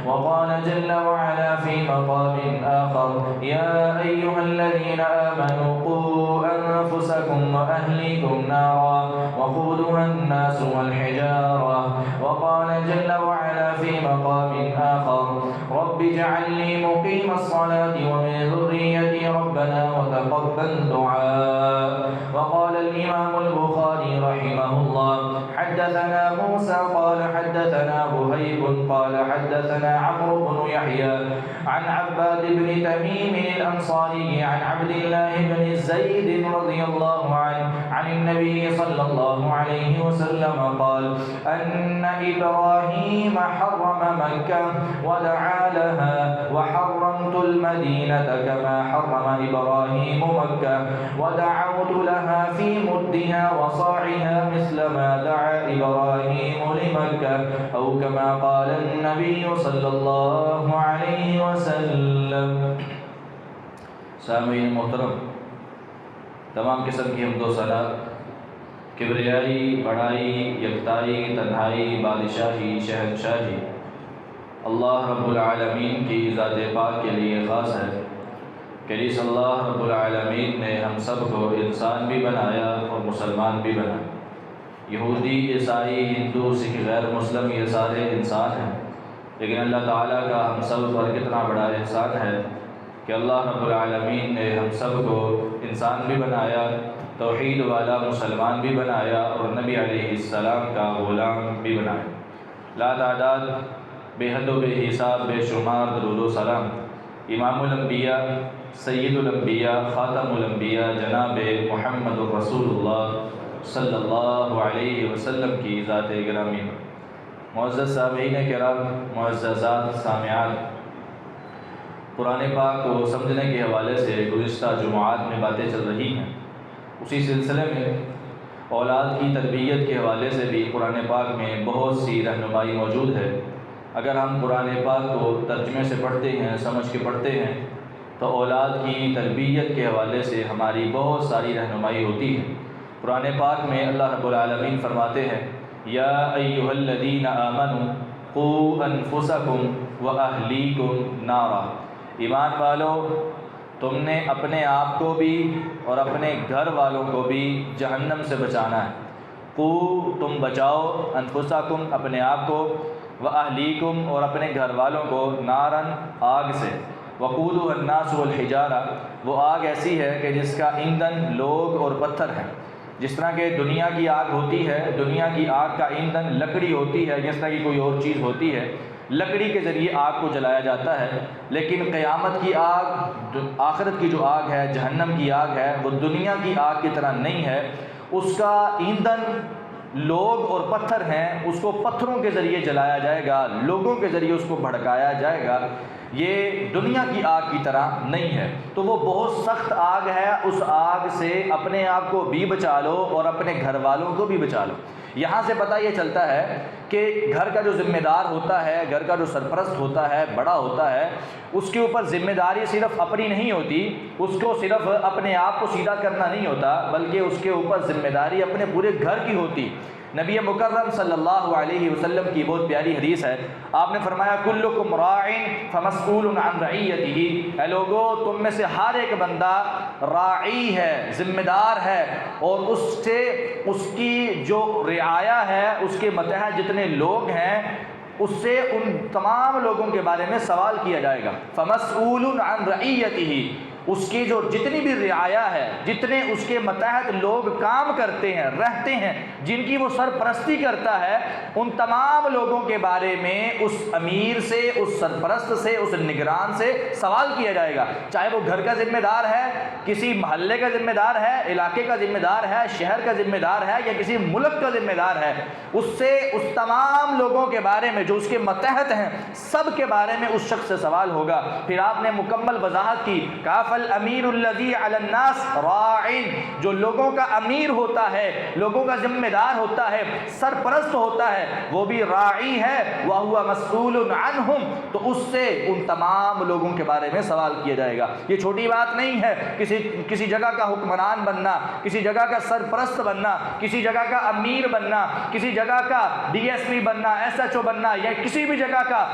وقال جل وعلا في مقام آخر: يا أيها الذين آمنوا قوا أنفسكم وأهليكم نارا وقودها الناس والحجارة. وقال جل وعلا في مقام آخر: رب اجعل لي مقيم الصلاة ومن ذريتي ربنا وتقبل دعاء. وقال الإمام البخاري رحمه الله: حدثنا موسى قال حدثنا وهيب قال حدثنا عمرو بن يحيى عن عباد بن تميم الأنصاري عن عبد الله بن زيد رضي الله عنه عن النبي صلى الله عليه وسلم قال: أن إبراهيم حرم مكة ودعا لها وحرمت المدينة كما حرم إبراهيم مكة ودعوت لها في مدها وصاعها مثل ما دعا إبراهيم لمكة أو كما قال النبي صلی اللہ علیہ وسلم۔ سامعین محترم، تمام قسم کی حمد و ثنا، کبریائی، بڑائی، یکتائی، تنہائی، بادشاہی، شہنشاہی اللہ رب العالمین کی ذات پاک کے لیے خاص ہے کہ جس اللہ رب العالمین نے ہم سب کو انسان بھی بنایا اور مسلمان بھی بنایا۔ یہودی، عیسائی، ہندو، سکھ، غیر مسلم یہ سارے انسان ہیں، لیکن اللہ تعالیٰ کا ہم سب پر کتنا بڑا احسان ہے کہ اللہ رب العالمین نے ہم سب کو انسان بھی بنایا، توحید والا مسلمان بھی بنایا اور نبی علیہ السلام کا غلام بھی بنایا۔ لا تعداد، بے حد و بے حساب، بے شمار درود و سلام امام الانبیاء، سید الانبیاء، خاتم الانبیاء جناب محمد رسول اللہ صلی اللہ علیہ وسلم کی ذات گرامی پر۔ معزز سامعین کرام، معززات سامعات، قرآن پاک کو سمجھنے کے حوالے سے گزشتہ جمعات میں باتیں چل رہی ہیں۔ اسی سلسلے میں اولاد کی تربیت کے حوالے سے بھی قرآن پاک میں بہت سی رہنمائی موجود ہے۔ اگر ہم قرآن پاک کو ترجمے سے پڑھتے ہیں، سمجھ کے پڑھتے ہیں، تو اولاد کی تربیت کے حوالے سے ہماری بہت ساری رہنمائی ہوتی ہے۔ قرآن پاک میں اللہ رب العالمین فرماتے ہیں: یا ایھا الذین آمنوا قوا انفسکم واہلیکم نارا، ایمان والو تم نے اپنے آپ کو بھی اور اپنے گھر والوں کو بھی جہنم سے بچانا ہے۔ قوا تم بچاؤ، انفسکم اپنے آپ کو، واہلیکم اور اپنے گھر والوں کو، نارن آگ سے، وقودھا الناس والحجارہ وہ آگ ایسی ہے کہ جس کا ایندھن لوگ اور پتھر ہیں۔ جس طرح کہ دنیا کی آگ ہوتی ہے، دنیا کی آگ کا ایندھن لکڑی ہوتی ہے، جس طرح کی کوئی اور چیز ہوتی ہے، لکڑی کے ذریعے آگ کو جلایا جاتا ہے۔ لیکن قیامت کی آگ، آخرت کی جو آگ ہے، جہنم کی آگ ہے، وہ دنیا کی آگ کی طرح نہیں ہے۔ اس کا ایندھن لوگ اور پتھر ہیں، اس کو پتھروں کے ذریعے جلایا جائے گا، لوگوں کے ذریعے اس کو بھڑکایا جائے گا۔ یہ دنیا کی آگ کی طرح نہیں ہے۔ تو وہ بہت سخت آگ ہے، اس آگ سے اپنے آپ کو بھی بچا لو اور اپنے گھر والوں کو بھی بچا لو۔ یہاں سے پتہ یہ چلتا ہے کہ گھر کا جو ذمہ دار ہوتا ہے، گھر کا جو سرپرست ہوتا ہے، بڑا ہوتا ہے، اس کے اوپر ذمہ داری صرف اپنی نہیں ہوتی، اس کو صرف اپنے آپ کو سیدھا کرنا نہیں ہوتا، بلکہ اس کے اوپر ذمہ داری اپنے پورے گھر کی ہوتی۔ نبی مکرم صلی اللہ علیہ وسلم کی بہت پیاری حدیث ہے، آپ نے فرمایا: کلکم راع فمسئول عن رعیتہ، اے لوگو تم میں سے ہر ایک بندہ راعی ہے، ذمہ دار ہے، اور اس سے اس کی جو رعایا ہے، اس کے متحد جتنے لوگ ہیں، اس سے ان تمام لوگوں کے بارے میں سوال کیا جائے گا۔ فمسئول عن رعیتہ، اس کی جو جتنی بھی رعایا ہے، جتنے اس کے متحد لوگ کام کرتے ہیں، رہتے ہیں، جن کی وہ سرپرستی کرتا ہے، ان تمام لوگوں کے بارے میں اس امیر سے، اس سرپرست سے، اس نگران سے سوال کیا جائے گا۔ چاہے وہ گھر کا ذمہ دار ہے، کسی محلے کا ذمہ دار ہے، علاقے کا ذمہ دار ہے، شہر کا ذمہ دار ہے، یا کسی ملک کا ذمہ دار ہے، اس سے اس تمام لوگوں کے بارے میں جو اس کے متحد ہیں، سب کے بارے میں اس شخص سے سوال ہوگا۔ پھر آپ نے مکمل وضاحت کی، کہا فالامیر الذی علی الناس راع، جو لوگوں کا امیر ہوتا ہے، لوگوں کا ذمہ دار ہوتا ہے، سرپرست ہوتا ہے، وہ بھی راعی ہے، وہو مسئول عنہم، تو اس سے ان تمام لوگوں کے بارے میں سوال کیا جائے گا۔ یہ چھوٹی بات نہیں ہے کسی جگہ کا حکمران بننا، کسی جگہ کا سرپرست بننا، کسی جگہ کا امیر بننا، کسی جگہ کا ڈی ایس پی بننا، ایس ایچ او بننا، یا کسی بھی جگہ کا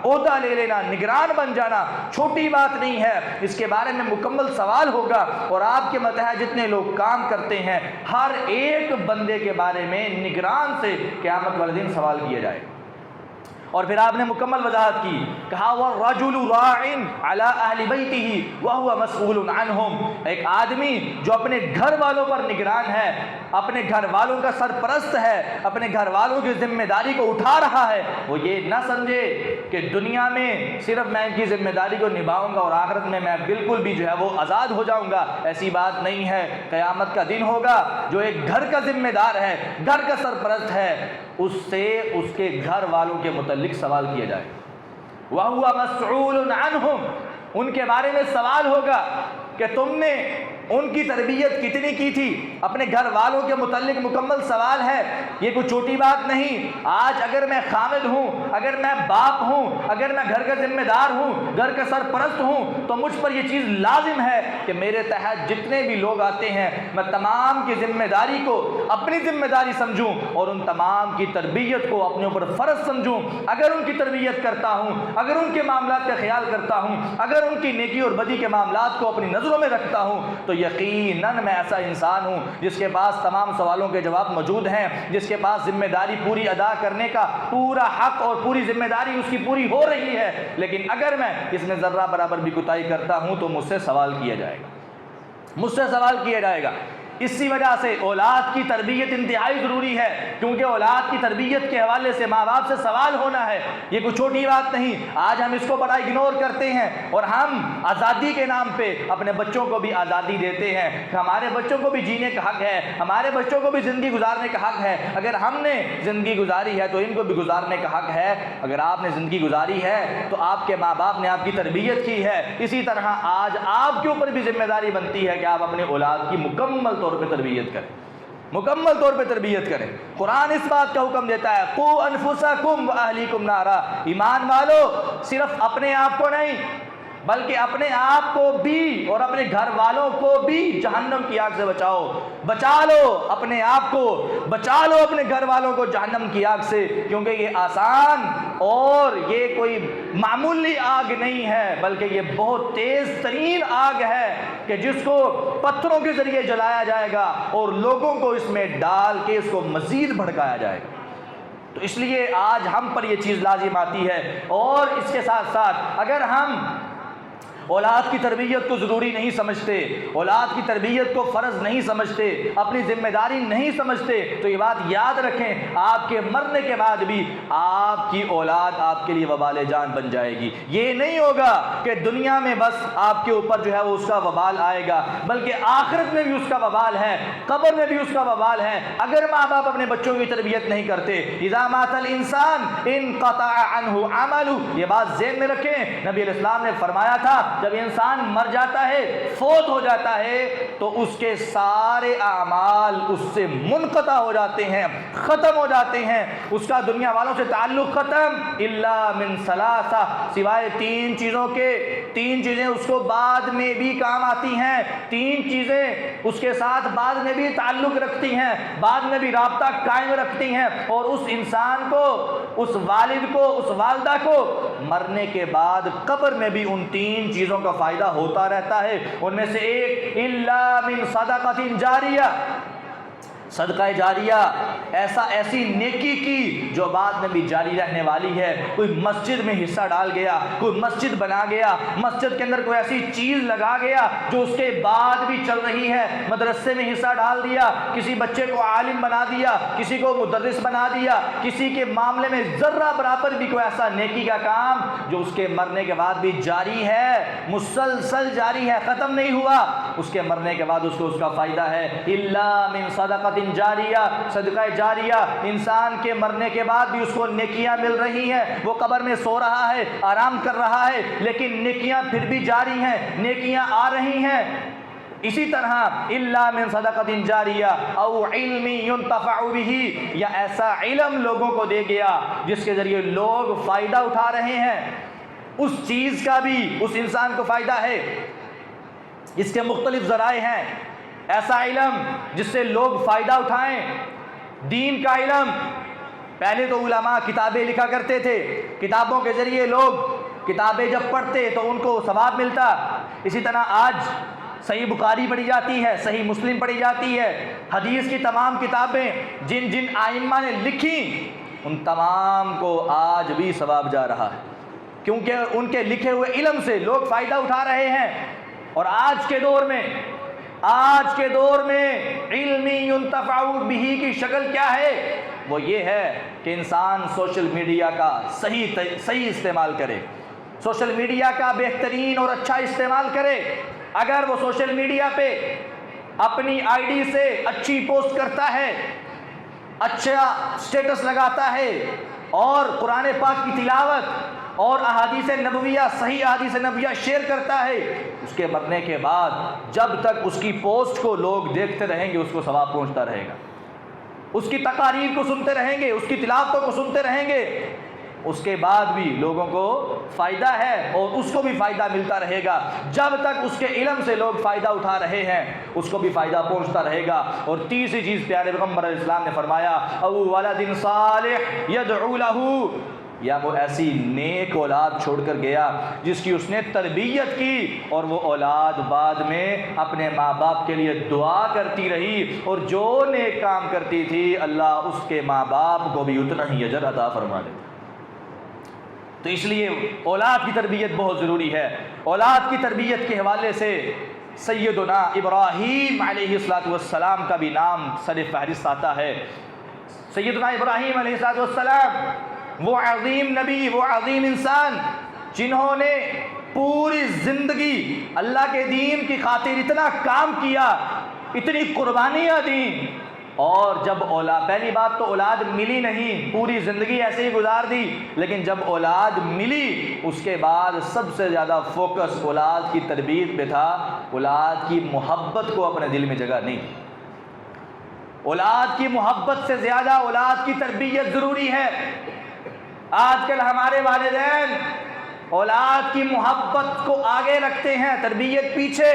عہدہ لے لینا، نگران بن جانا چھوٹی بات نہیں ہے۔ اس کے بارے میں مکمل سوال ہوگا، اور آپ کے متحد جتنے لوگ کام کرتے ہیں ہر ایک بندے کے بارے میں نگران سے قیامت والے دن سوال کیا جائے گا۔ اور پھر آپ نے مکمل وضاحت کی، کہا وَالرَّجُلُ رَاعٍ عَلَىٰ أَهْلِ بَيْتِهِ وَهُوَ مَسْئُولٌ عَنْهُمْ، ایک آدمی جو اپنے گھر والوں پر نگران ہے، اپنے گھر والوں کا سرپرست ہے، اپنے گھر والوں کی ذمہ داری کو اٹھا رہا ہے، وہ یہ نہ سمجھے کہ دنیا میں صرف میں ان کی ذمہ داری کو نبھاؤں گا اور آخرت میں بالکل بھی جو ہے وہ آزاد ہو جاؤں گا۔ ایسی بات نہیں ہے۔ قیامت کا دن ہوگا، جو ایک گھر کا ذمہ دار ہے، گھر کا سرپرست ہے، اس سے اس کے گھر والوں کے متعلق سوال کیا جائے گا۔ وَهُوَ مَسْئُولٌ عَنْهُمْ، ان کے بارے میں سوال ہوگا کہ تم نے ان کی تربیت کتنی کی تھی۔ اپنے گھر والوں کے متعلق مکمل سوال ہے، یہ کوئی چھوٹی بات نہیں۔ آج اگر میں خامد ہوں، اگر میں باپ ہوں، اگر میں گھر کا ذمہ دار ہوں، گھر کا سرپرست ہوں، تو مجھ پر یہ چیز لازم ہے کہ میرے تحت جتنے بھی لوگ آتے ہیں میں تمام کی ذمہ داری کو اپنی ذمہ داری سمجھوں اور ان تمام کی تربیت کو اپنے اوپر فرض سمجھوں۔ اگر ان کی تربیت کرتا ہوں، اگر ان کے معاملات کا خیال کرتا ہوں، اگر ان کی نیکی اور بدی کے معاملات کو اپنی نظروں میں رکھتا ہوں، تو یقیناً میں ایسا انسان ہوں جس کے پاس تمام سوالوں کے جواب موجود ہیں، جس کے پاس ذمہ داری پوری ادا کرنے کا پورا حق اور پوری ذمہ داری اس کی پوری ہو رہی ہے۔ لیکن اگر میں اس میں ذرہ برابر بھی کوتاہی کرتا ہوں تو مجھ سے سوال کیا جائے گا، مجھ سے سوال کیا جائے گا۔ اسی وجہ سے اولاد کی تربیت انتہائی ضروری ہے، کیونکہ اولاد کی تربیت کے حوالے سے ماں باپ سے سوال ہونا ہے۔ یہ کوئی چھوٹی بات نہیں۔ آج ہم اس کو بڑا اگنور کرتے ہیں اور ہم آزادی کے نام پہ اپنے بچوں کو بھی آزادی دیتے ہیں کہ ہمارے بچوں کو بھی جینے کا حق ہے، ہمارے بچوں کو بھی زندگی گزارنے کا حق ہے۔ اگر ہم نے زندگی گزاری ہے تو ان کو بھی گزارنے کا حق ہے۔ اگر آپ نے زندگی گزاری ہے تو آپ کے ماں باپ نے آپ کی تربیت کی ہے، اسی طرح آج آپ کے اوپر بھی ذمہ داری بنتی ہے کہ آپ اپنے اولاد کی مکمل طور پہ تربیت کریں، مکمل طور پہ تربیت کریں۔ قرآن اس بات کا حکم دیتا ہے، قُوا أَنفُسَكُمْ وَأَهْلِيكُمْ نَارًا، ایمان والو صرف اپنے آپ کو نہیں بلکہ اپنے آپ کو بھی اور اپنے گھر والوں کو بھی جہنم کی آگ سے بچاؤ۔ بچا لو اپنے آپ کو، بچا لو اپنے گھر والوں کو جہنم کی آگ سے، کیونکہ یہ آسان اور یہ کوئی معمولی آگ نہیں ہے، بلکہ یہ بہت تیز ترین آگ ہے کہ جس کو پتھروں کے ذریعے جلایا جائے گا اور لوگوں کو اس میں ڈال کے اس کو مزید بھڑکایا جائے گا۔ تو اس لیے آج ہم پر یہ چیز لازم آتی ہے، اور اس کے ساتھ ساتھ اگر ہم اولاد کی تربیت کو ضروری نہیں سمجھتے، اولاد کی تربیت کو فرض نہیں سمجھتے، اپنی ذمہ داری نہیں سمجھتے، تو یہ بات یاد رکھیں آپ کے مرنے کے بعد بھی آپ کی اولاد آپ کے لیے وبال جان بن جائے گی۔ یہ نہیں ہوگا کہ دنیا میں بس آپ کے اوپر جو ہے وہ اس کا وبال آئے گا، بلکہ آخرت میں بھی اس کا وبال ہے، قبر میں بھی اس کا وبال ہے۔ اگر ماں باپ اپنے بچوں کی تربیت نہیں کرتے، اذا مات الانسان انقطع عنہ عملہ، یہ بات ذہن میں رکھیں۔ نبی علیہ السلام نے فرمایا تھا جب انسان مر جاتا ہے، فوت ہو جاتا ہے، تو اس کے سارے اعمال اس سے منقطع ہو جاتے ہیں، ختم ہو جاتے ہیں، اس کا دنیا والوں سے تعلق ختم، الا من ثلاثہ، سوائے تین چیزوں کے۔ تین چیزیں اس کو بعد میں بھی کام آتی ہیں، تین چیزیں اس کے ساتھ بعد میں بھی تعلق رکھتی ہیں، بعد میں بھی رابطہ قائم رکھتی ہیں، اور اس انسان کو، اس والد کو، اس والدہ کو مرنے کے بعد قبر میں بھی ان تین چیزوں کا فائدہ ہوتا رہتا ہے۔ ان میں سے ایک الا من صدقۃ جاریہ، صدقہ جاریہ، ایسی نیکی کی جو بعد میں بھی جاری رہنے والی ہے۔ کوئی مسجد میں حصہ ڈال گیا، کوئی مسجد بنا گیا، مسجد کے اندر کوئی ایسی چیز لگا گیا جو اس کے بعد بھی چل رہی ہے، مدرسے میں حصہ ڈال دیا، کسی بچے کو عالم بنا دیا، کسی کو مدرس بنا دیا، کسی کے معاملے میں ذرہ برابر بھی کوئی ایسا نیکی کا کام جو اس کے مرنے کے بعد بھی جاری ہے، مسلسل جاری ہے، ختم نہیں ہوا، اس کے مرنے کے بعد اس کو اس کا فائدہ ہے۔ الا من صدقۃ جاریہ، صدقہ جاریہ، انسان کے مرنے کے بعد بھی اس کو نیکیاں مل رہی ہیں، وہ قبر میں سو رہا ہے، آرام کر رہا ہے، لیکن نیکیاں پھر بھی جاری ہیں، نیکیاں آ رہی ہیں۔ اسی طرح الا من صدقۃ جاریہ او علم ينتفع به، یا ایسا علم لوگوں کو دے گیا جس کے ذریعے لوگ فائدہ اٹھا رہے ہیں، اس چیز کا بھی اس انسان کو فائدہ ہے۔ اس کے مختلف ذرائع ہیں، ایسا علم جس سے لوگ فائدہ اٹھائیں، دین کا علم۔ پہلے تو علماء کتابیں لکھا کرتے تھے، کتابوں کے ذریعے لوگ کتابیں جب پڑھتے تو ان کو ثواب ملتا۔ اسی طرح آج صحیح بخاری پڑھی جاتی ہے، صحیح مسلم پڑھی جاتی ہے، حدیث کی تمام کتابیں جن جن ائمہ نے لکھی ان تمام کو آج بھی ثواب جا رہا ہے، کیونکہ ان کے لکھے ہوئے علم سے لوگ فائدہ اٹھا رہے ہیں۔ اور آج کے دور میں علم ينتفع به کی شکل کیا ہے؟ وہ یہ ہے کہ انسان سوشل میڈیا کا صحیح استعمال کرے، سوشل میڈیا کا بہترین اور اچھا استعمال کرے۔ اگر وہ سوشل میڈیا پہ اپنی آئی ڈی سے اچھی پوسٹ کرتا ہے، اچھا سٹیٹس لگاتا ہے، اور قرآن پاک کی تلاوت اور احادیث نبویہ، صحیح احادیث نبویہ شیئر کرتا ہے، اس کے مرنے کے بعد جب تک اس کی پوسٹ کو لوگ دیکھتے رہیں گے اس کو ثواب پہنچتا رہے گا، اس کی تقاریر کو سنتے رہیں گے، اس کی تلاوتوں کو سنتے رہیں گے، اس کے بعد بھی لوگوں کو فائدہ ہے اور اس کو بھی فائدہ ملتا رہے گا۔ جب تک اس کے علم سے لوگ فائدہ اٹھا رہے ہیں اس کو بھی فائدہ پہنچتا رہے گا۔ اور تیسری چیز پیارے پیغمبر علیہ السلام نے فرمایا او ولد صالح یدعو لہ، یا وہ ایسی نیک اولاد چھوڑ کر گیا جس کی اس نے تربیت کی اور وہ اولاد بعد میں اپنے ماں باپ کے لیے دعا کرتی رہی، اور جو نیک کام کرتی تھی اللہ اس کے ماں باپ کو بھی اتنا ہی اجر عطا فرما دیتا۔ تو اس لیے اولاد کی تربیت بہت ضروری ہے۔ اولاد کی تربیت کے حوالے سے سیدنا ابراہیم علیہ السلام کا بھی نام سر فہرست آتا ہے۔ سیدنا ابراہیم علیہ السلام وہ عظیم نبی، وہ عظیم انسان جنہوں نے پوری زندگی اللہ کے دین کی خاطر اتنا کام کیا، اتنی قربانیاں دیں، اور جب پہلی بات تو اولاد ملی نہیں، پوری زندگی ایسے ہی گزار دی، لیکن جب اولاد ملی اس کے بعد سب سے زیادہ فوکس اولاد کی تربیت پہ تھا، اولاد کی محبت کو اپنے دل میں جگہ نہیں۔ اولاد کی محبت سے زیادہ اولاد کی تربیت ضروری ہے۔ آج کل ہمارے والدین اولاد کی محبت کو آگے رکھتے ہیں، تربیت پیچھے۔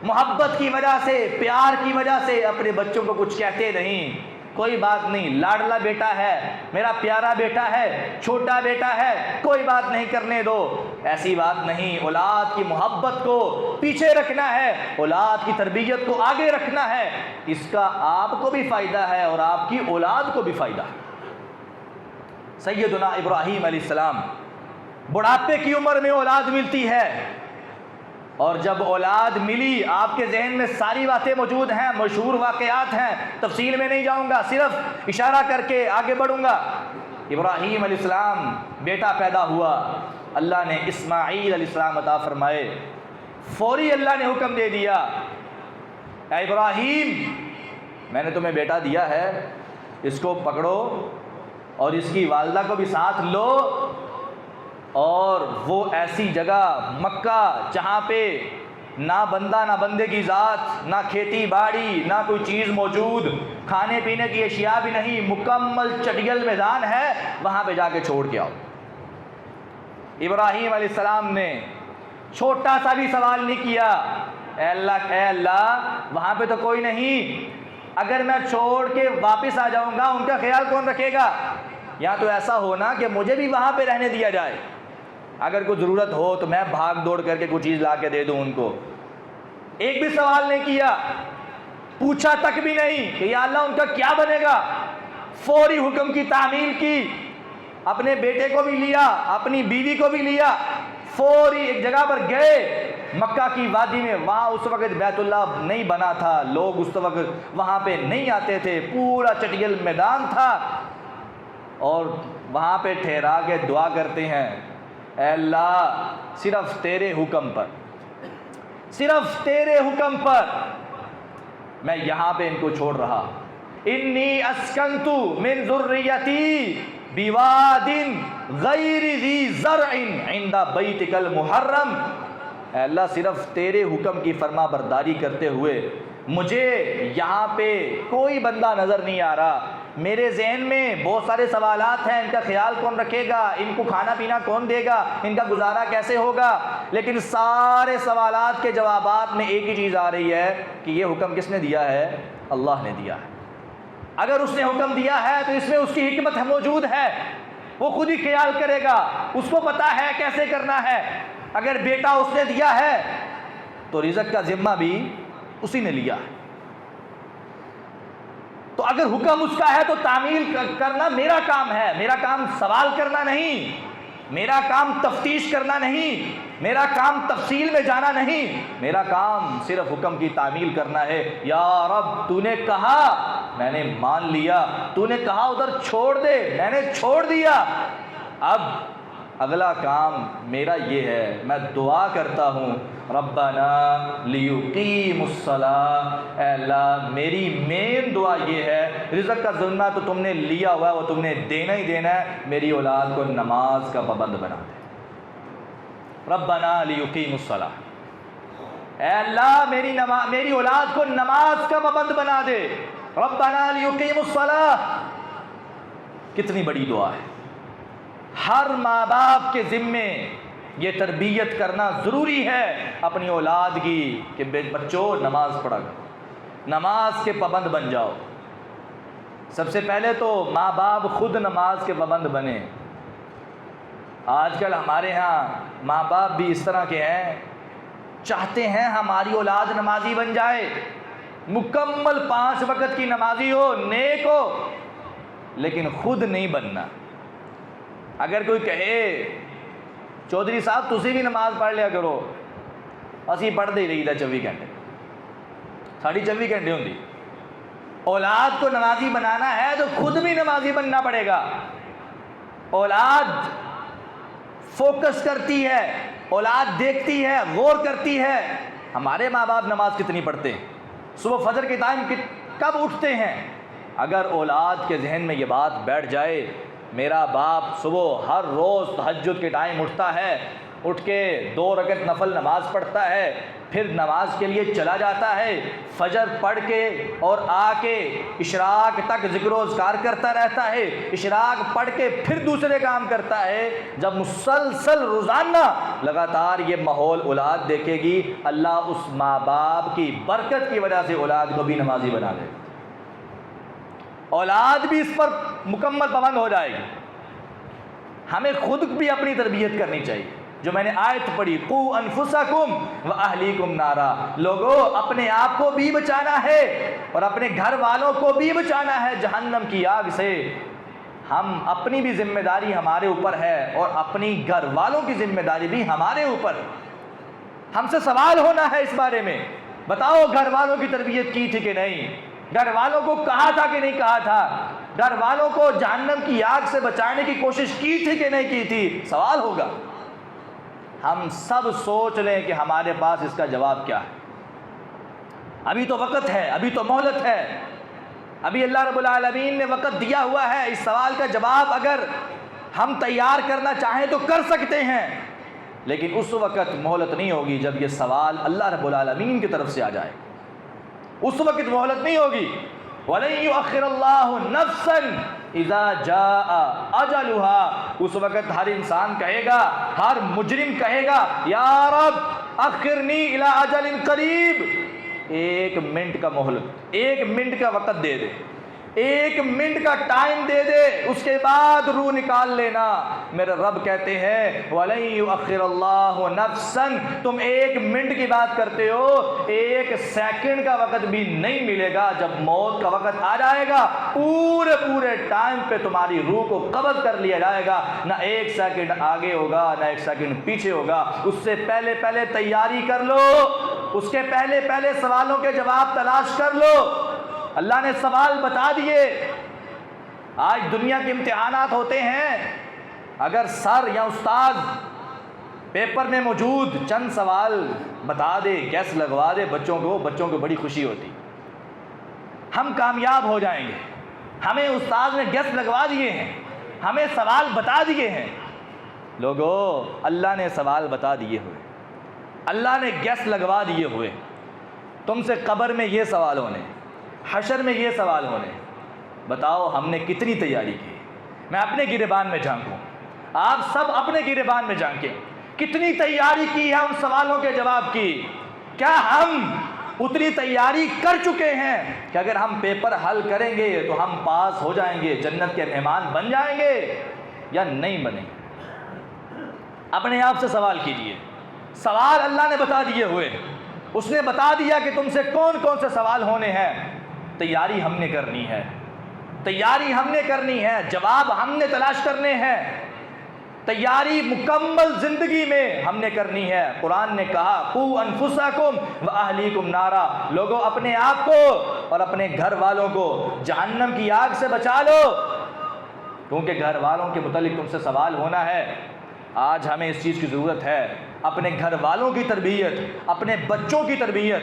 محبت کی وجہ سے، پیار کی وجہ سے اپنے بچوں کو کچھ کہتے نہیں، کوئی بات نہیں، لاڈلا بیٹا ہے، میرا پیارا بیٹا ہے، چھوٹا بیٹا ہے، کوئی بات نہیں، کرنے دو، ایسی بات نہیں۔ اولاد کی محبت کو پیچھے رکھنا ہے، اولاد کی تربیت کو آگے رکھنا ہے، اس کا آپ کو بھی فائدہ ہے اور آپ کی اولاد کو بھی فائدہ ہے۔ سیدنا ابراہیم علیہ السلام بڑھاپے کی عمر میں اولاد ملتی ہے، اور جب اولاد ملی آپ کے ذہن میں ساری باتیں موجود ہیں، مشہور واقعات ہیں، تفصیل میں نہیں جاؤں گا، صرف اشارہ کر کے آگے بڑھوں گا۔ ابراہیم علیہ السلام بیٹا پیدا ہوا، اللہ نے اسماعیل علیہ السلام عطا فرمائے، فوری اللہ نے حکم دے دیا، اے ابراہیم میں نے تمہیں بیٹا دیا ہے، اس کو پکڑو اور اس کی والدہ کو بھی ساتھ لو، اور وہ ایسی جگہ مکہ جہاں پہ نہ بندہ نہ بندے کی ذات، نہ کھیتی باڑی، نہ کوئی چیز موجود، کھانے پینے کی اشیاء بھی نہیں، مکمل چٹیل میدان ہے، وہاں پہ جا کے چھوڑ کے آؤ۔ ابراہیم علیہ السلام نے چھوٹا سا بھی سوال نہیں کیا، اے اللہ وہاں پہ تو کوئی نہیں، اگر میں چھوڑ کے واپس آ جاؤں گا ان کا خیال کون رکھے گا؟ یا تو ایسا ہونا کہ مجھے بھی وہاں پہ رہنے دیا جائے، اگر کوئی ضرورت ہو تو میں بھاگ دوڑ کر کے کوئی چیز لا کے دے دوں ان کو۔ ایک بھی سوال نہیں کیا، پوچھا تک بھی نہیں کہ یا اللہ ان کا کیا بنے گا، فوری حکم کی تعمیل کی، اپنے بیٹے کو بھی لیا، اپنی بیوی کو بھی لیا، فوری ایک جگہ پر گئے مکہ کی وادی میں، وہاں اس وقت بیت اللہ نہیں بنا تھا، لوگ اس وقت وہاں پہ نہیں آتے تھے، پورا چٹیل میدان تھا، اور وہاں پہ ٹھہرا کے دعا کرتے ہیں، اے اللہ صرف تیرے حکم پر، صرف تیرے حکم پر میں یہاں پہ ان کو چھوڑ رہا. انی اسکنت من ذریتی بواد غیر ذی زرع عند بیتک المحرم. اے اللہ صرف تیرے حکم کی فرما برداری کرتے ہوئے مجھے یہاں پہ کوئی بندہ نظر نہیں آ رہا. میرے ذہن میں بہت سارے سوالات ہیں، ان کا خیال کون رکھے گا، ان کو کھانا پینا کون دے گا، ان کا گزارا کیسے ہوگا. لیکن سارے سوالات کے جوابات میں ایک ہی چیز آ رہی ہے کہ یہ حکم کس نے دیا ہے؟ اللہ نے دیا ہے. اگر اس نے حکم دیا ہے تو اس میں اس کی حکمت موجود ہے، وہ خود ہی خیال کرے گا، اس کو پتا ہے کیسے کرنا ہے. اگر بیٹا اس نے دیا ہے تو رزق کا ذمہ بھی اسی نے لیا ہے. تو اگر حکم اس کا ہے تو تعمیل کرنا میرا کام ہے. میرا کام سوال کرنا نہیں، میرا کام تفتیش کرنا نہیں، میرا کام تفصیل میں جانا نہیں. میرا کام صرف حکم کی تعمیل کرنا ہے. یا رب تو نے کہا میں نے مان لیا، تو نے کہا ادھر چھوڑ دے میں نے چھوڑ دیا. اب اگلا کام میرا یہ ہے، میں دعا کرتا ہوں ربنا لیقیموا الصلاۃ. اے اللہ میری مین دعا یہ ہے، رزق کا ذمہ تو تم نے لیا ہوا ہے، وہ تم نے دینا ہی دینا ہے. میری اولاد کو نماز کا پابند بنا دے. ربنا لیقیموا الصلاۃ. اے اللہ میری اولاد کو نماز کا پابند بنا دے. ربنا لیقیموا الصلاۃ. کتنی بڑی دعا ہے. ہر ماں باپ کے ذمے یہ تربیت کرنا ضروری ہے اپنی اولاد کی کہ بچوں نماز پڑھا کرو، نماز کے پابند بن جاؤ. سب سے پہلے تو ماں باپ خود نماز کے پابند بنے. آج کل ہمارے ہاں ماں باپ بھی اس طرح کے ہیں، چاہتے ہیں ہماری اولاد نمازی بن جائے، مکمل 5 وقت کی نمازی ہو، نیک ہو، لیکن خود نہیں بننا. اگر کوئی کہے چودھری صاحب تسی بھی نماز پڑھ لیا کرو، اسی پڑھتے ہی رہی دا 24 گھنٹے، ساڑھی 24 گھنٹے ہوندی. اولاد کو نمازی بنانا ہے تو خود بھی نمازی بننا پڑے گا. اولاد فوکس کرتی ہے، اولاد دیکھتی ہے، غور کرتی ہے. ہمارے ماں باپ نماز کتنی پڑھتے ہیں، صبح فجر کے ٹائم کب اٹھتے ہیں. اگر اولاد کے ذہن میں یہ بات بیٹھ جائے میرا باپ صبح ہر روز تہجد کے ٹائم اٹھتا ہے، اٹھ کے 2 رکعت نفل نماز پڑھتا ہے، پھر نماز کے لیے چلا جاتا ہے، فجر پڑھ کے اور آ کے اشراق تک ذکر و اذکار کرتا رہتا ہے، اشراق پڑھ کے پھر دوسرے کام کرتا ہے. جب مسلسل روزانہ لگاتار یہ ماحول اولاد دیکھے گی، اللہ اس ماں باپ کی برکت کی وجہ سے اولاد کو بھی نمازی بنا دے. اولاد بھی اس پر مکمل پابند ہو جائے گی. ہمیں خود بھی اپنی تربیت کرنی چاہیے. جو میں نے آیت پڑھی قوا انفسکم واہلیکم نارا، لوگوں اپنے آپ کو بھی بچانا ہے اور اپنے گھر والوں کو بھی بچانا ہے جہنم کی آگ سے. ہم اپنی بھی ذمہ داری ہمارے اوپر ہے اور اپنی گھر والوں کی ذمہ داری بھی ہمارے اوپر ہے. ہم سے سوال ہونا ہے اس بارے میں، بتاؤ گھر والوں کی تربیت کی تھی کہ نہیں، گھر والوں کو کہا تھا کہ نہیں کہا تھا، گھر والوں کو جہنم کی آگ سے بچانے کی کوشش کی تھی کہ نہیں کی تھی. سوال ہوگا. ہم سب سوچ لیں کہ ہمارے پاس اس کا جواب کیا ہے. ابھی تو وقت ہے، ابھی تو مہلت ہے، ابھی اللہ رب العالمین نے وقت دیا ہوا ہے. اس سوال کا جواب اگر ہم تیار کرنا چاہیں تو کر سکتے ہیں، لیکن اس وقت مہلت نہیں ہوگی جب یہ سوال اللہ رب العالمین کی طرف سے آ جائے. اس وقت مہلت نہیں ہوگی. وَلَن يُؤَخِّرَ اللَّهُ نَفْسًا إِذَا جَاءَ أَجَلُهَا. اس وقت ہر انسان کہے گا، ہر مجرم کہے گا یا رب اخرنی الی اجل قریب. 1 منٹ کا مہلت، 1 منٹ کا وقت دے دے، 1 منٹ کا ٹائم دے دے، اس کے بعد روح نکال لینا. میرے رب کہتے ہیں وَلَن يُؤَخِّرَ اللَّهُ نَفْسًا. تم 1 منٹ کی بات کرتے ہو، 1 سیکنڈ کا وقت بھی نہیں ملے گا. جب موت کا وقت آ جائے گا پورے ٹائم پہ تمہاری روح کو قبض کر لیا جائے گا. نہ 1 سیکنڈ آگے ہوگا نہ 1 سیکنڈ پیچھے ہوگا. اس سے پہلے تیاری کر لو، اس کے پہلے سوالوں کے جواب تلاش کر لو. اللہ نے سوال بتا دیے. آج دنیا کے امتحانات ہوتے ہیں، اگر سر یا استاد پیپر میں موجود چند سوال بتا دے، گیس لگوا دے بچوں کو بڑی خوشی ہوتی. ہم کامیاب ہو جائیں گے. ہمیں استاد نے گیس لگوا دیے ہیں, ہمیں سوال بتا دیے ہیں. لوگو, اللہ نے سوال بتا دیے ہوئے, اللہ نے گیس لگوا دیے ہوئے. تم سے قبر میں یہ سوال ہونے, حشر میں یہ سوال ہونے. بتاؤ ہم نے کتنی تیاری کی؟ میں اپنے گریبان میں جھانکوں, آپ سب اپنے گریبان میں جھانکیں, کتنی تیاری کی ہے ان سوالوں کے جواب کی. کیا ہم اتنی تیاری کر چکے ہیں کہ اگر ہم پیپر حل کریں گے تو ہم پاس ہو جائیں گے, جنت کے مہمان بن جائیں گے, یا نہیں بنیں گے؟ اپنے آپ سے سوال کیجئے. سوال اللہ نے بتا دیے ہوئے, اس نے بتا دیا کہ تم سے کون کون سے سوال ہونے ہیں. تیاری ہم نے کرنی ہے, تیاری ہم نے کرنی ہے, جواب ہم نے تلاش کرنے ہیں. تیاری مکمل زندگی میں ہم نے کرنی ہے. قرآن نے کہا قوا انفسکم واہلیکم نارا, لوگوں اپنے آپ کو اور اپنے گھر والوں کو جہنم کی آگ سے بچا لو, کیونکہ گھر والوں کے متعلق تم سے سوال ہونا ہے. آج ہمیں اس چیز کی ضرورت ہے, اپنے گھر والوں کی تربیت, اپنے بچوں کی تربیت,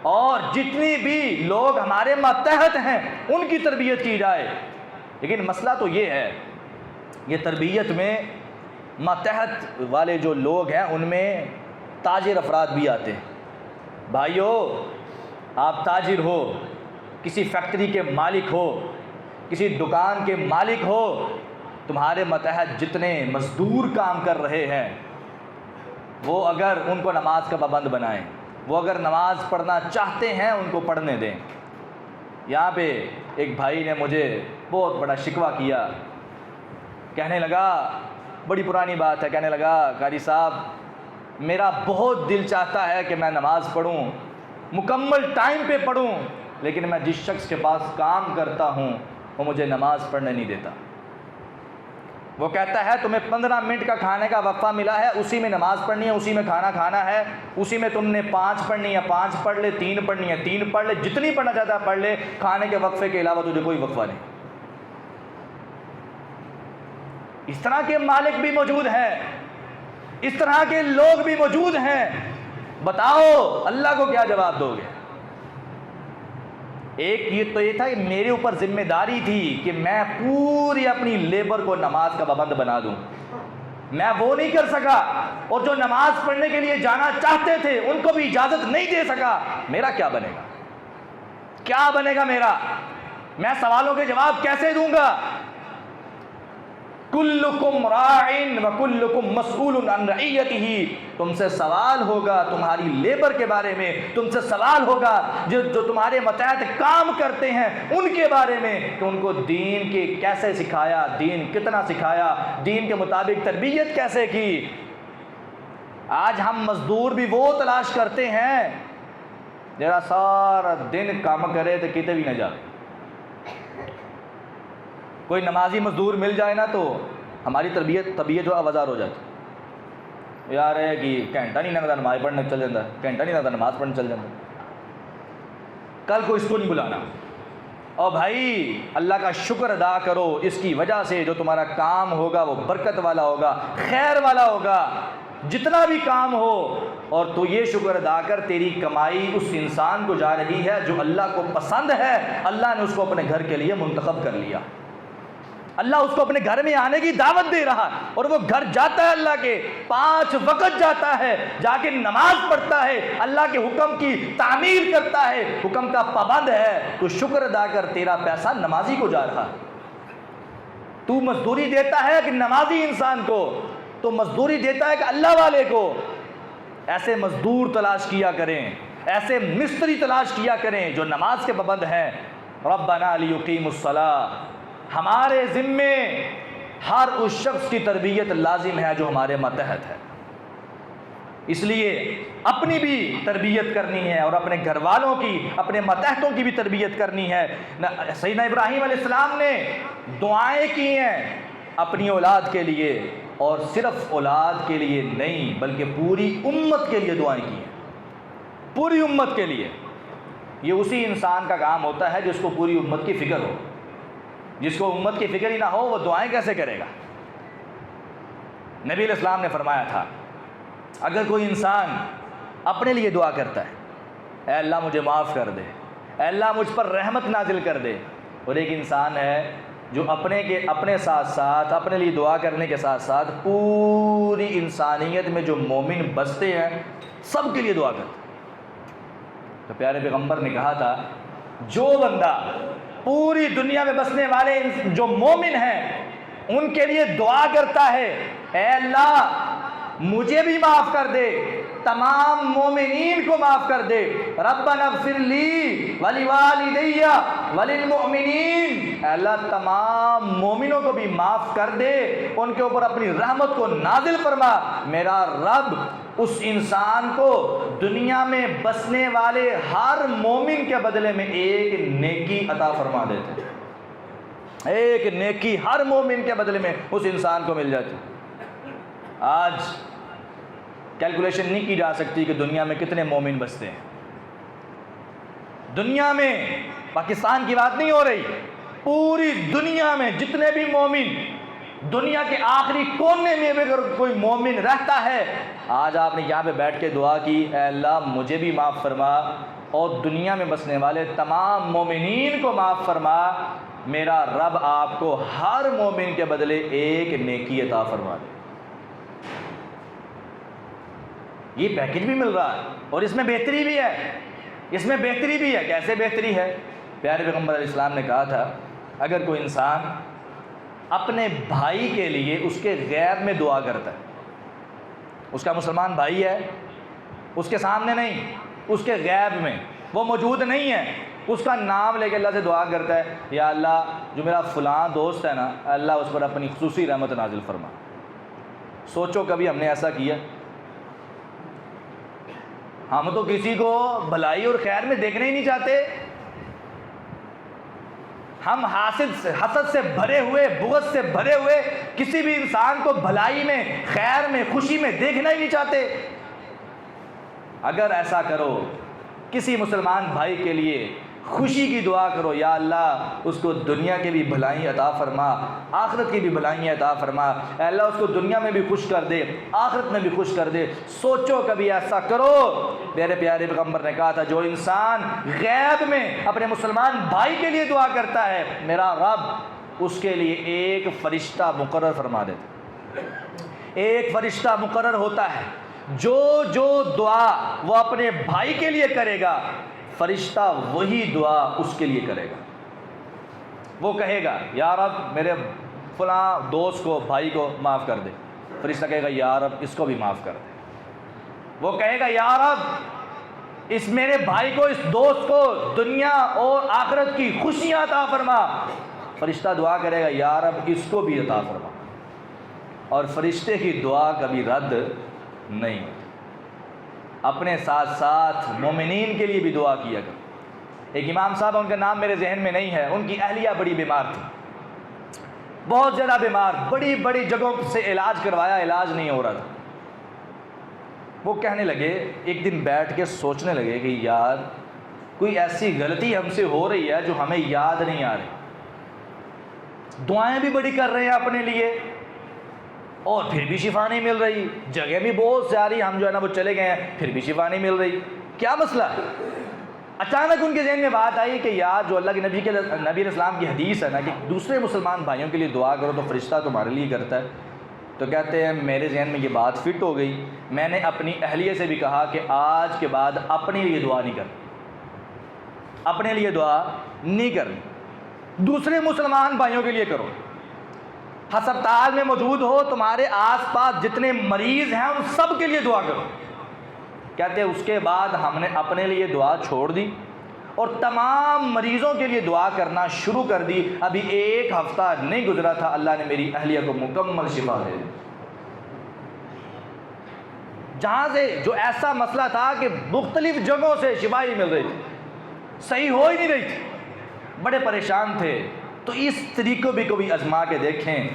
اور جتنی بھی لوگ ہمارے ماتحت ہیں ان کی تربیت کی جائے. لیکن مسئلہ تو یہ ہے, یہ تربیت میں ماتحت والے جو لوگ ہیں ان میں تاجر افراد بھی آتے ہیں. بھائیو, آپ تاجر ہو, کسی فیکٹری کے مالک ہو, کسی دکان کے مالک ہو, تمہارے ماتحت جتنے مزدور کام کر رہے ہیں وہ اگر ان کو نماز کا پابند بنائیں, وہ اگر نماز پڑھنا چاہتے ہیں ان کو پڑھنے دیں. یہاں پہ ایک بھائی نے مجھے بہت بڑا شکوہ کیا, کہنے لگا, بڑی پرانی بات ہے, کہنے لگا قاری صاحب میرا بہت دل چاہتا ہے کہ میں نماز پڑھوں, مکمل ٹائم پہ پڑھوں, لیکن میں جس شخص کے پاس کام کرتا ہوں وہ مجھے نماز پڑھنے نہیں دیتا. وہ کہتا ہے تمہیں 15 منٹ کا کھانے کا وقفہ ملا ہے, اسی میں نماز پڑھنی ہے, اسی میں کھانا کھانا ہے, اسی میں تم نے 5 پڑھنی ہے 5 پڑھ لے, 3 پڑھنی ہے 3 پڑھ لے, جتنی پڑھنا چاہتا ہے پڑھ لے, کھانے کے وقفے کے علاوہ تجھے کوئی وقفہ نہیں. اس طرح کے مالک بھی موجود ہیں, اس طرح کے لوگ بھی موجود ہیں. بتاؤ اللہ کو کیا جواب دو گے؟ ایک یہ تو یہ تھا کہ میرے اوپر ذمہ داری تھی کہ میں پوری اپنی لیبر کو نماز کا پابند بنا دوں, میں وہ نہیں کر سکا, اور جو نماز پڑھنے کے لیے جانا چاہتے تھے ان کو بھی اجازت نہیں دے سکا. میرا کیا بنے گا؟ کیا بنے گا میرا؟ میں سوالوں کے جواب کیسے دوں گا؟ کلکم راعٍ وکلکم مسئول عن رعیتہ, تم سے سوال ہوگا تمہاری لیبر کے بارے میں, تم سے سوال ہوگا جو تمہارے ماتحت کام کرتے ہیں ان کے بارے میں, کہ ان کو دین کے کیسے سکھایا, دین کتنا سکھایا, دین کے مطابق تربیت کیسے کی. آج ہم مزدور بھی وہ تلاش کرتے ہیں جرا سارا دن کام کرے تو کتے بھی نہ جائے. کوئی نمازی مزدور مل جائے نا تو ہماری طبیعت جو آوازار ہو جاتی. یار ہے کہ گھنٹہ نہیں لگتا نماز پڑھنے چل جاتا, گھنٹہ نہیں لگتا نماز پڑھنے چل جاتا. کل کو اس کو نہیں بلانا. اور بھائی اللہ کا شکر ادا کرو, اس کی وجہ سے جو تمہارا کام ہوگا وہ برکت والا ہوگا, خیر والا ہوگا, جتنا بھی کام ہو. اور تو یہ شکر ادا کر تیری کمائی اس انسان کو جا رہی ہے جو اللہ کو پسند ہے, اللہ نے اس کو اپنے گھر کے لیے منتخب کر لیا, اللہ اس کو اپنے گھر میں آنے کی دعوت دے رہا, اور وہ گھر جاتا ہے اللہ کے, 5 وقت جاتا ہے, جا کے نماز پڑھتا ہے, اللہ کے حکم کی تعمیر کرتا ہے, حکم کا پابند ہے. تو شکر ادا کر, تیرا پیسہ نمازی کو جا رہا. تو مزدوری دیتا ہے کہ نمازی انسان کو, تو مزدوری دیتا ہے کہ اللہ والے کو. ایسے مزدور تلاش کیا کریں, ایسے مستری تلاش کیا کریں جو نماز کے پابند ہیں. ربنا لیقیموا الصلاۃ, ہمارے ذمے ہر اس شخص کی تربیت لازم ہے جو ہمارے ماتحت ہے. اس لیے اپنی بھی تربیت کرنی ہے اور اپنے گھر والوں کی, اپنے ماتحتوں کی بھی تربیت کرنی ہے. سیدنا ابراہیم علیہ السلام نے دعائیں کی ہیں اپنی اولاد کے لیے, اور صرف اولاد کے لیے نہیں بلکہ پوری امت کے لیے دعائیں کی ہیں, پوری امت کے لیے. یہ اسی انسان کا کام ہوتا ہے جس کو پوری امت کی فکر ہو. جس کو امت کی فکر ہی نہ ہو وہ دعائیں کیسے کرے گا؟ نبی علیہ السلام نے فرمایا تھا اگر کوئی انسان اپنے لیے دعا کرتا ہے, اے اللہ مجھے معاف کر دے, اے اللہ مجھ پر رحمت نازل کر دے۔ اور ایک انسان ہے جو اپنے ساتھ ساتھ اپنے لیے دعا کرنے کے ساتھ ساتھ پوری انسانیت میں جو مومن بستے ہیں سب کے لیے دعا کرتا ہے۔ تو پیارے پیغمبر نے کہا تھا جو بندہ پوری دنیا میں بسنے والے جو مومن ہیں ان کے لیے دعا کرتا ہے، اے اللہ مجھے بھی معاف کر دے، تمام مومنین کو معاف کر دے، ربنا اغفر لی ولوالدی وللمؤمنین، اے اللہ تمام مومنوں کو بھی معاف کر دے، ان کے اوپر اپنی رحمت کو نازل فرما۔ میرا رب اس انسان کو دنیا میں بسنے والے ہر مومن کے بدلے میں ایک نیکی عطا فرما دیتے، ایک نیکی ہر مومن کے بدلے میں اس انسان کو مل جاتی۔ آج کیلکولیشن نہیں کی جا سکتی کہ دنیا میں کتنے مومن بستے ہیں۔ دنیا میں، پاکستان کی بات نہیں ہو رہی، پوری دنیا میں جتنے بھی مومن، دنیا کے آخری کونے میں اگر کوئی مومن رہتا ہے، آج آپ نے یہاں پہ بیٹھ کے دعا کی اے اللہ مجھے بھی معاف فرما اور دنیا میں بسنے والے تمام مومنین کو معاف فرما، میرا رب آپ کو ہر مومن کے بدلے ایک نیکی عطا فرما دے۔ یہ پیکج بھی مل رہا ہے اور اس میں بہتری بھی ہے، اس میں بہتری بھی ہے۔ کیسے بہتری ہے؟ پیارے پیغمبر علیہ السلام نے کہا تھا اگر کوئی انسان اپنے بھائی کے لیے اس کے غیب میں دعا کرتا ہے، اس کا مسلمان بھائی ہے، اس کے سامنے نہیں، اس کے غیب میں، وہ موجود نہیں ہے، اس کا نام لے کے اللہ سے دعا کرتا ہے یا اللہ جو میرا فلاں دوست ہے نا، اللہ اس پر اپنی خصوصی رحمت نازل فرما۔ سوچو کبھی ہم نے ایسا کیا؟ ہم تو کسی کو بھلائی اور خیر میں دیکھنا ہی نہیں چاہتے، ہم حسد سے بھرے ہوئے، بغض سے بھرے ہوئے کسی بھی انسان کو بھلائی میں، خیر میں، خوشی میں دیکھنا ہی نہیں چاہتے۔ اگر ایسا کرو، کسی مسلمان بھائی کے لیے خوشی کی دعا کرو، یا اللہ اس کو دنیا کے بھی بھلائی عطا فرما، آخرت کی بھی بھلائیاں عطا فرما، اے اللہ اس کو دنیا میں بھی خوش کر دے، آخرت میں بھی خوش کر دے۔ سوچو کبھی ایسا کرو۔ میرے پیارے پیغمبر نے کہا تھا جو انسان غیب میں اپنے مسلمان بھائی کے لیے دعا کرتا ہے، میرا رب اس کے لیے ایک فرشتہ مقرر فرما دیتا، ایک فرشتہ مقرر ہوتا ہے جو دعا وہ اپنے بھائی کے لیے کرے گا، فرشتہ وہی دعا اس کے لیے کرے گا۔ وہ کہے گا یا رب میرے فلاں دوست کو، بھائی کو معاف کر دے، فرشتہ کہے گا یا رب اس کو بھی معاف کر دے۔ وہ کہے گا یا رب اس میرے بھائی کو، اس دوست کو دنیا اور آخرت کی خوشیاں عطا فرما، فرشتہ دعا کرے گا یا رب اس کو بھی عطا فرما۔ اور فرشتے کی دعا کبھی رد نہیں ہوتی۔ اپنے ساتھ ساتھ مومنین کے لیے بھی دعا کیا کرو۔ ایک امام صاحب، ان کا نام میرے ذہن میں نہیں ہے، ان کی اہلیہ بڑی بیمار تھی، بہت زیادہ بیمار، بڑی بڑی جگہوں سے علاج کروایا، علاج نہیں ہو رہا تھا۔ وہ کہنے لگے، ایک دن بیٹھ کے سوچنے لگے کہ یار کوئی ایسی غلطی ہم سے ہو رہی ہے جو ہمیں یاد نہیں آ رہی، دعائیں بھی بڑی کر رہے ہیں اپنے لیے اور پھر بھی شفا نہیں مل رہی، جگہ بھی بہت ساری ہم جو ہے نا وہ چلے گئے ہیں پھر بھی شفا نہیں مل رہی، کیا مسئلہ ہے؟ اچانک ان کے ذہن میں بات آئی کہ یار جو اللہ کے نبی علیہ السلام کی حدیث ہے نا کہ دوسرے مسلمان بھائیوں کے لیے دعا کرو تو فرشتہ تمہارے لیے کرتا ہے، تو کہتے ہیں میرے ذہن میں یہ بات فٹ ہو گئی، میں نے اپنی اہلیہ سے بھی کہا کہ آج کے بعد اپنے لیے دعا نہیں کرنی، اپنے لیے دعا نہیں کرنی، دوسرے مسلمان بھائیوں کے لیے کرو۔ ہسپتال میں موجود ہو، تمہارے آس پاس جتنے مریض ہیں ان سب کے لیے دعا کرو۔ کہتے ہیں اس کے بعد ہم نے اپنے لیے دعا چھوڑ دی اور تمام مریضوں کے لیے دعا کرنا شروع کر دی۔ ابھی ایک ہفتہ نہیں گزرا تھا، اللہ نے میری اہلیہ کو مکمل شفا دے دی۔ جہاں سے جو ایسا مسئلہ تھا کہ مختلف جگہوں سے شفا ہی مل رہی تھی، صحیح ہو ہی نہیں رہی تھی، بڑے پریشان تھے۔ تو اس طریقوں بھی کبھی آزما کے دیکھیں،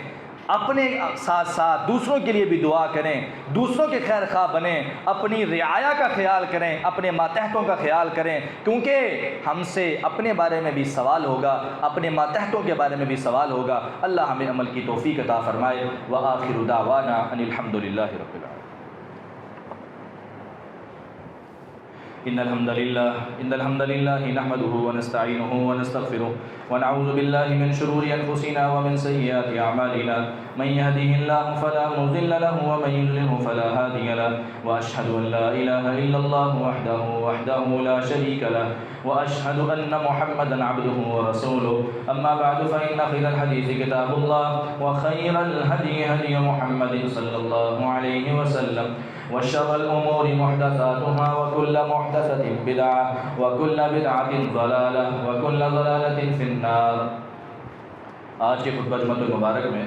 اپنے ساتھ ساتھ دوسروں کے لیے بھی دعا کریں، دوسروں کے خیر خواہ بنیں، اپنی رعایا کا خیال کریں، اپنے ماتحتوں کا خیال کریں، کیونکہ ہم سے اپنے بارے میں بھی سوال ہوگا، اپنے ماتحتوں کے بارے میں بھی سوال ہوگا۔ اللہ ہمیں عمل کی توفیق عطا فرمائے۔ وآخر دعوانا ان الحمد للہ رب العالمین۔ إن الحمد لله نحمده ونستعينه ونستغفره ونعوذ بالله من شرور أنفسنا ومن سيئات أعمالنا من يهده الله فلا مضل له ومن يضلله فلا هادي له وأشهد أن لا إله إلا الله وحده لا شريك له وأشهد أن محمدا عبده ورسوله أما بعد فإن خير الحديث كتاب الله وخير الهدي هدي محمد صلى الله عليه وسلم وشر الأمور محدثاتها وكل محدثة بدعة وكل بدعة ضلالة وكل ضلالة في النار۔ آج کے خطبہ جمعۃ المبارک میں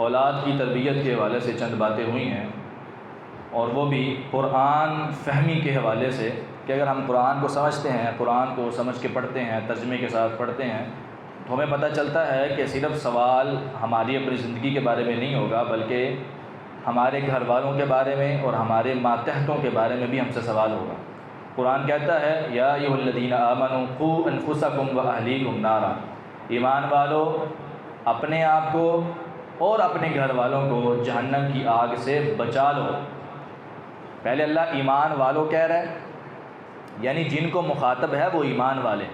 اولاد کی تربیت کے حوالے سے چند باتیں ہوئی ہیں، اور وہ بھی قرآن فہمی کے حوالے سے کہ اگر ہم قرآن کو سمجھتے ہیں، قرآن کو سمجھ کے پڑھتے ہیں، ترجمے کے ساتھ پڑھتے ہیں، تو ہمیں پتہ چلتا ہے کہ صرف سوال ہماری اپنی زندگی کے بارے میں نہیں ہوگا، بلکہ ہمارے گھر والوں کے بارے میں اور ہمارے ماتحتوں کے بارے میں بھی ہم سے سوال ہوگا۔ قرآن کہتا ہے یا ایھا الذین آمنوا قوا انفسکم واہلیکم نارا، ایمان والو اپنے آپ کو اور اپنے گھر والوں کو جہنم کی آگ سے بچا لو۔ پہلے اللہ ایمان والو کہہ رہا ہے، یعنی جن کو مخاطب ہے وہ ایمان والے،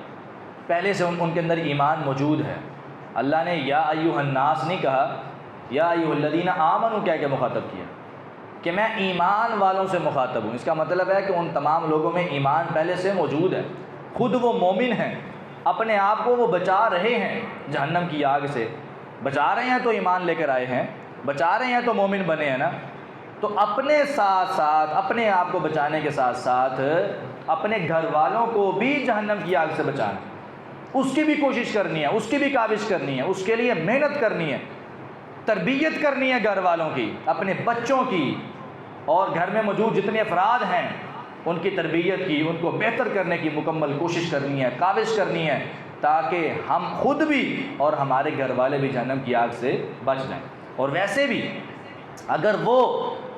پہلے سے ان کے اندر ایمان موجود ہے۔ اللہ نے یا ایھا الناس نہیں کہا، یا ایھا الذین آمنوا کہہ کے مخاطب کیا کہ میں ایمان والوں سے مخاطب ہوں۔ اس کا مطلب ہے کہ ان تمام لوگوں میں ایمان پہلے سے موجود ہے، خود وہ مومن ہیں، اپنے آپ کو وہ بچا رہے ہیں جہنم کی آگ سے۔ بچا رہے ہیں تو ایمان لے کر آئے ہیں، بچا رہے ہیں تو مومن بنے ہیں نا۔ تو اپنے ساتھ ساتھ اپنے آپ کو بچانے کے ساتھ ساتھ اپنے گھر والوں کو بھی جہنم کی آگ سے بچانا، اس کی بھی کوشش کرنی ہے، اس کی بھی کاوش کرنی ہے، اس کے لیے محنت کرنی ہے، تربیت کرنی ہے گھر والوں کی، اپنے بچوں کی، اور گھر میں موجود جتنے افراد ہیں ان کی تربیت کی، ان کو بہتر کرنے کی مکمل کوشش کرنی ہے، کاوش کرنی ہے، تاکہ ہم خود بھی اور ہمارے گھر والے بھی جہنم کی آگ سے بچ جائیں۔ اور ویسے بھی اگر وہ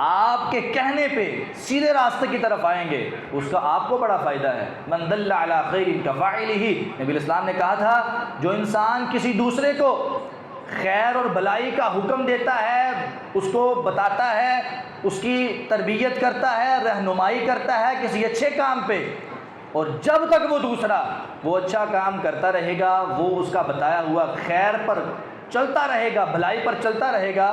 آپ کے کہنے پہ سیدھے راستے کی طرف آئیں گے، اس کا آپ کو بڑا فائدہ ہے۔ من دل علی خیر کفاعلہ، نبی اسلام نے کہا تھا جو انسان کسی دوسرے کو خیر اور بھلائی کا حکم دیتا ہے، اس کو بتاتا ہے، اس کی تربیت کرتا ہے، رہنمائی کرتا ہے کسی اچھے کام پہ، اور جب تک وہ دوسرا وہ اچھا کام کرتا رہے گا، وہ اس کا بتایا ہوا خیر پر چلتا رہے گا، بھلائی پر چلتا رہے گا،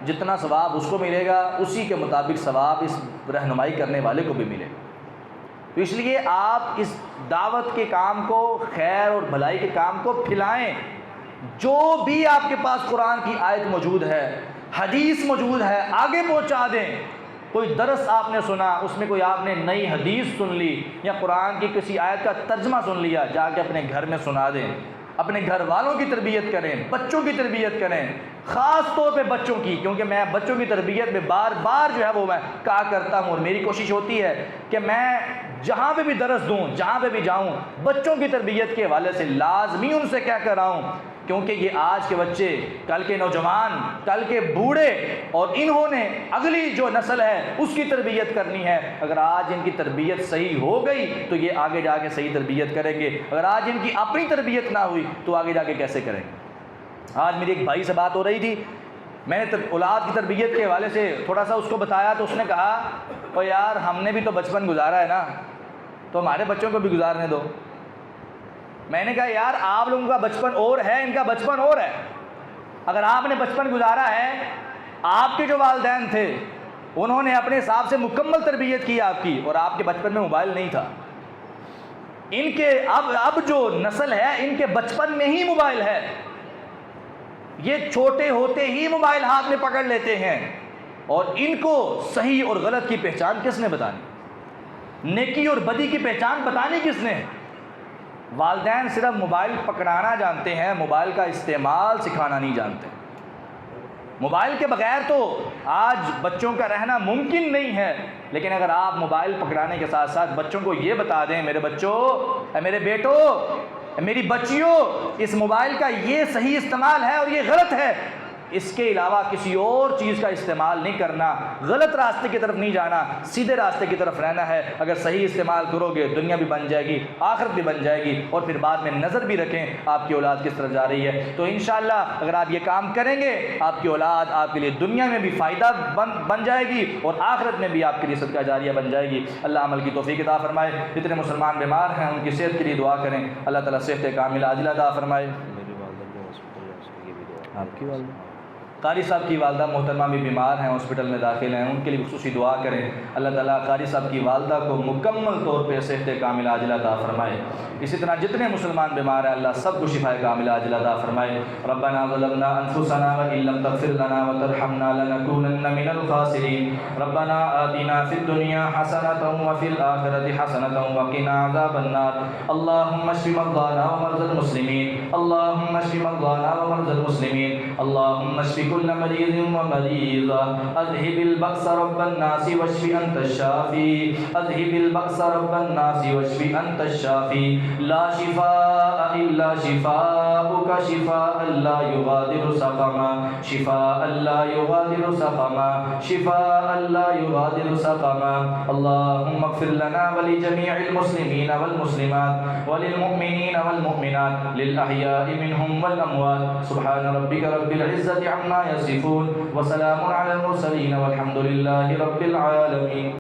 جتنا ثواب اس کو ملے گا اسی کے مطابق ثواب اس رہنمائی کرنے والے کو بھی ملے گا۔ تو اس لیے آپ اس دعوت کے کام کو، خیر اور بھلائی کے کام کو پھیلائیں۔ جو بھی آپ کے پاس قرآن کی آیت موجود ہے، حدیث موجود ہے، آگے پہنچا دیں۔ کوئی درس آپ نے سنا، اس میں کوئی آپ نے نئی حدیث سن لی یا قرآن کی کسی آیت کا ترجمہ سن لیا، جا کے اپنے گھر میں سنا دیں، اپنے گھر والوں کی تربیت کریں، بچوں کی تربیت کریں، خاص طور پہ بچوں کی، کیونکہ میں بچوں کی تربیت میں بار بار جو ہے وہ میں کہا کرتا ہوں، اور میری کوشش ہوتی ہے کہ میں جہاں پہ بھی درس دوں، جہاں پہ بھی جاؤں، بچوں کی تربیت کے حوالے سے لازمی ان سے کہہ کر آؤں، کیونکہ یہ آج کے بچے کل کے نوجوان، کل کے بوڑھے، اور انہوں نے اگلی جو نسل ہے اس کی تربیت کرنی ہے۔ اگر آج ان کی تربیت صحیح ہو گئی تو یہ آگے جا کے صحیح تربیت کریں گے، اگر آج ان کی اپنی تربیت نہ ہوئی تو آگے جا کے کیسے کریں گے۔ آج میری ایک بھائی سے بات ہو رہی تھی، میں نے اولاد کی تربیت کے حوالے سے تھوڑا سا اس کو بتایا، تو اس نے کہا او یار ہم نے بھی تو بچپن گزارا ہے نا، تو ہمارے بچوں کو بھی گزارنے دو۔ میں نے کہا یار آپ لوگوں کا بچپن اور ہے، ان کا بچپن اور ہے۔ اگر آپ نے بچپن گزارا ہے، آپ کے جو والدین تھے انہوں نے اپنے حساب سے مکمل تربیت کی آپ کی، اور آپ کے بچپن میں موبائل نہیں تھا۔ ان کے اب جو نسل ہے ان کے بچپن میں ہی موبائل ہے، یہ چھوٹے ہوتے ہی موبائل ہاتھ میں پکڑ لیتے ہیں، اور ان کو صحیح اور غلط کی پہچان کس نے بتانی؟ نیکی اور بدی کی پہچان بتانی کس نے؟ والدین صرف موبائل پکڑانا جانتے ہیں، موبائل کا استعمال سکھانا نہیں جانتے۔ موبائل کے بغیر تو آج بچوں کا رہنا ممکن نہیں ہے، لیکن اگر آپ موبائل پکڑانے کے ساتھ ساتھ بچوں کو یہ بتا دیں میرے بچوں، میرے بیٹوں، میری بچیوں، اس موبائل کا یہ صحیح استعمال ہے اور یہ غلط ہے، اس کے علاوہ کسی اور چیز کا استعمال نہیں کرنا، غلط راستے کی طرف نہیں جانا، سیدھے راستے کی طرف رہنا ہے۔ اگر صحیح استعمال کرو گے دنیا بھی بن جائے گی، آخرت بھی بن جائے گی، اور پھر بعد میں نظر بھی رکھیں آپ کی اولاد کس طرف جا رہی ہے۔ تو انشاءاللہ اگر آپ یہ کام کریں گے آپ کی اولاد آپ کے لیے دنیا میں بھی فائدہ بن جائے گی اور آخرت میں بھی آپ کے لیے صدقہ جاریہ بن جائے گی۔ اللہ عمل کی توفیق عطا فرمائے۔ جتنے مسلمان بیمار ہیں ان کی صحت کے لیے دعا کریں، اللہ تعالیٰ صحت کاملہ عاجلہ عطا فرمائے۔ آپ کی والدہ قاری صاحب کی والدہ محترمہ بھی بیمار ہیں، ہاسپٹل میں داخل ہیں، ان کے لیے خصوصی دعا کریں، اللہ تعالیٰ قاری صاحب کی والدہ کو مکمل طور پہ صحت کاملہ عاجلہ عطا فرمائے۔ اسی طرح جتنے مسلمان بیمار ہیں اللہ سب کو شفا کاملہ عاجلہ عطا فرمائے۔ ربنا ظلمنا انفسنا وان لم تغفر لنا وترحمنا لنكونن من الخاسرین۔ ربنا آتنا فی الدنیا حسنۃ وفی الآخرۃ حسنۃ وقنا عذاب النار۔ اللهم اشف مرضانا ومرضى المسلمین، اللهم اشف مرضانا ومرضى المسلمین، اللهم اشف كل مريض ومريضة، اذهب البأس رب الناس واشف انت الشافي، اذهب البأس رب الناس واشف انت الشافي، لا شفاء الا شفاؤك شفاء لا يغادر سقما، شفاء لا يغادر سقما، شفاء لا يغادر سقما۔ اللهم اغفر لنا ولجميع المسلمين والمسلمات وللمؤمنين والمؤمنات للأحياء منهم والأموات، سبحان ربك رب العزة عما يصفون وسلام على المرسلين والحمد لله رب العالمين۔